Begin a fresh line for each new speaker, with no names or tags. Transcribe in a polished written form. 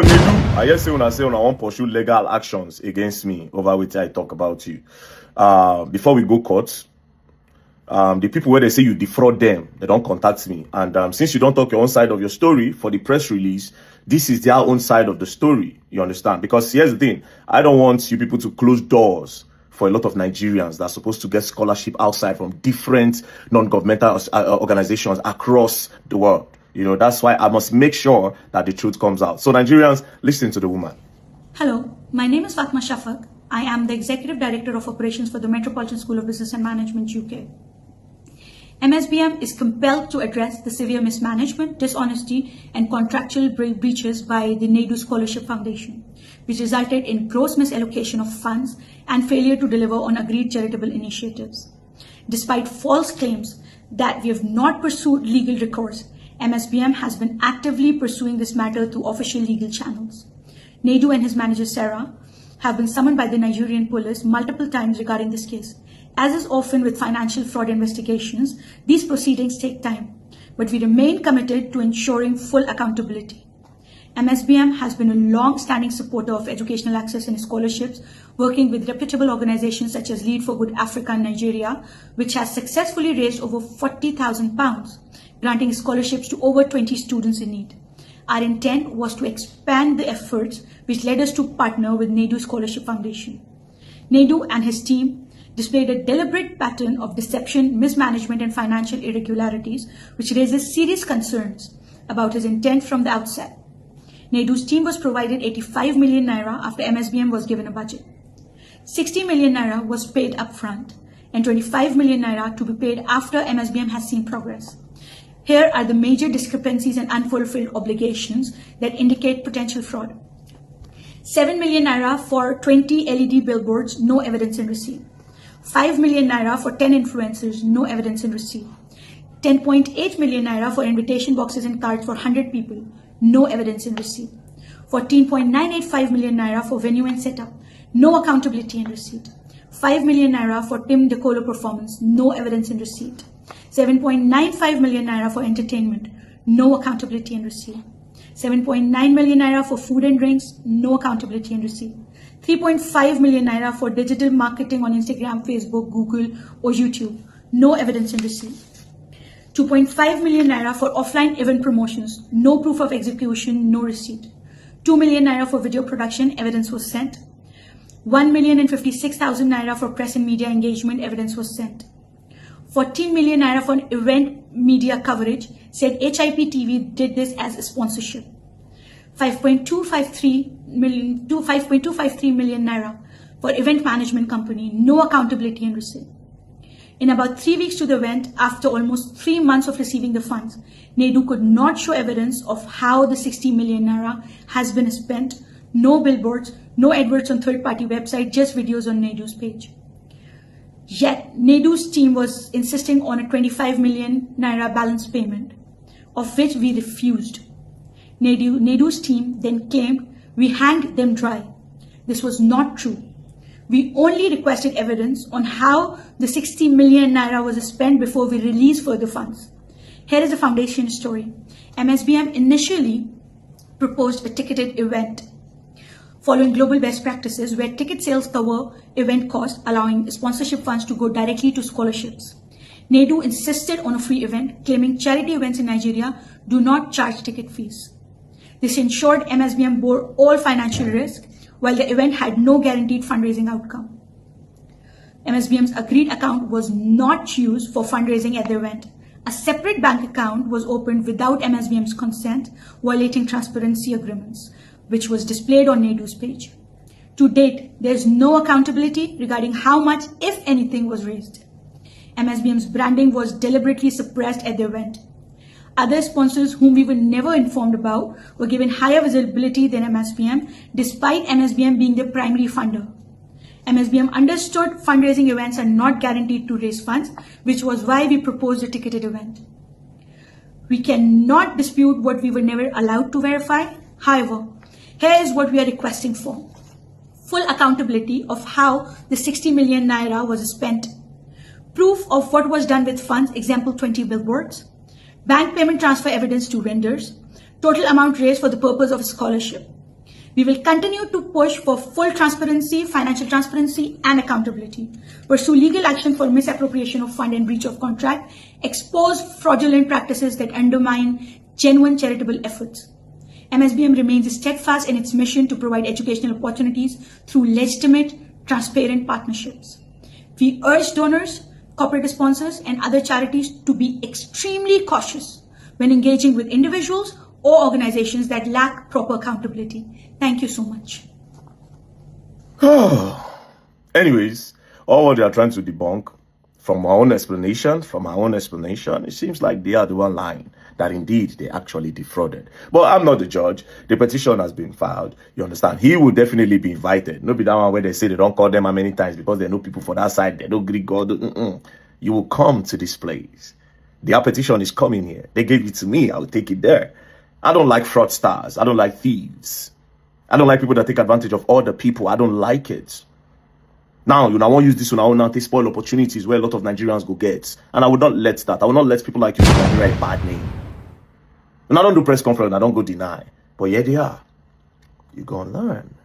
Nedu, I hear say una wan pursue legal actions against me over which I talk about you. Before we go court, the people where they say you defraud them, they don't contact me. And since you don't talk your own side of your story for the press release, this is their own side of the story. You understand? Because here's the thing, I don't want you people to close doors for a lot of Nigerians that are supposed to get scholarship outside from different non-governmental organizations across the world. You know, that's why I must make sure that the truth comes out. So Nigerians, listen to the woman.
Hello, my name is Fatma Shafak. I am the Executive Director of Operations for the Metropolitan School of Business and Management, UK. MSBM is compelled to address the severe mismanagement, dishonesty, and contractual breaches by the Nedu Scholarship Foundation, which resulted in gross misallocation of funds and failure to deliver on agreed charitable initiatives. Despite false claims that we have not pursued legal recourse, MSBM has been actively pursuing this matter through official legal channels. Nedu and his manager Sarah have been summoned by the Nigerian police multiple times regarding this case. As is often with financial fraud investigations, these proceedings take time, but we remain committed to ensuring full accountability. MSBM has been a long-standing supporter of educational access and scholarships, working with reputable organizations such as Lead for Good Africa and Nigeria, which has successfully raised over £40,000, granting scholarships to over 20 students in need. Our intent was to expand the efforts, which led us to partner with Nedu Scholarship Foundation. Nedu and his team displayed a deliberate pattern of deception, mismanagement, and financial irregularities, which raises serious concerns about his intent from the outset. Nedu's team was provided 85 million naira after MSBM was given a budget. 60 million naira was paid upfront, and 25 million naira to be paid after MSBM has seen progress. Here are the major discrepancies and unfulfilled obligations that indicate potential fraud. 7 million naira for 20 LED billboards, no evidence in receipt. 5 million naira for 10 influencers, no evidence in receipt. 10.8 million naira for invitation boxes and cards for 100 people, no evidence in receipt. 14.985 million naira for venue and setup, no accountability in receipt. 5 million naira for Tim DeColo performance, no evidence in receipt. 7.95 million naira for entertainment, no accountability in receipt. 7.9 million naira for food and drinks, no accountability in receipt. 3.5 million naira for digital marketing on Instagram, Facebook, Google, or YouTube, no evidence in receipt. 2.5 million naira for offline event promotions, no proof of execution, no receipt. 2 million naira for video production, evidence was sent. 1,056,000 naira for press and media engagement, evidence was sent. 14 million naira for event media coverage, said HIP TV did this as a sponsorship. 5.253 million naira for event management company, no accountability and receipt. In about 3 weeks to the event, after almost 3 months of receiving the funds, Nedu could not show evidence of how the 60 million naira has been spent. No billboards, no adverts on third-party website, just videos on Nedu's page. Yet, Nedu's team was insisting on a 25 million naira balance payment, of which we refused. Nedu's team then claimed we hanged them dry. This was not true. We only requested evidence on how the 60 million naira was spent before we released further funds. Here is the foundation story. MSBM initially proposed a ticketed event, following global best practices where ticket sales cover event costs, allowing sponsorship funds to go directly to scholarships. Nedu insisted on a free event, claiming charity events in Nigeria do not charge ticket fees. This ensured MSBM bore all financial risk, while the event had no guaranteed fundraising outcome. MSBM's agreed account was not used for fundraising at the event. A separate bank account was opened without MSBM's consent, violating transparency agreements, which was displayed on Nedu's page. To date, there is no accountability regarding how much, if anything, was raised. MSBM's branding was deliberately suppressed at the event. Other sponsors whom we were never informed about were given higher visibility than MSBM, despite MSBM being the primary funder. MSBM understood fundraising events are not guaranteed to raise funds, which was why we proposed a ticketed event. We cannot dispute what we were never allowed to verify. However, here is what we are requesting for. Full accountability of how the 60 million naira was spent. Proof of what was done with funds, example 20 billboards. Bank payment transfer evidence to vendors, total amount raised for the purpose of a scholarship, We will continue to push for full transparency, financial transparency, and accountability, pursue legal action for misappropriation of fund and breach of contract, expose fraudulent practices that undermine genuine charitable efforts. MSBM remains steadfast in its mission to provide educational opportunities through legitimate, transparent partnerships. We urge donors, corporate sponsors, and other charities to be extremely cautious when engaging with individuals or organizations that lack proper accountability. Thank you so much.
Anyways, all what they are trying to debunk from our own explanation, it seems like they are the one lying, that indeed they actually defrauded. But I'm not the judge. The petition has been filed. You understand? He will definitely be invited. No be that one where they say they don't call them how many times because they know people for that side. They don't Greek God. You will come to this place. Their petition is coming here. They gave it to me. I will take it there. I don't like fraudsters. I don't like thieves. I don't like people that take advantage of other people. I don't like it. Now, I won't use this one. Now, they spoil opportunities where a lot of Nigerians go get. And I will not let that. I will not let people like you give Nigeria a bad name. And I don't do press conference. I don't go deny. But yeah, they are. You're going to learn.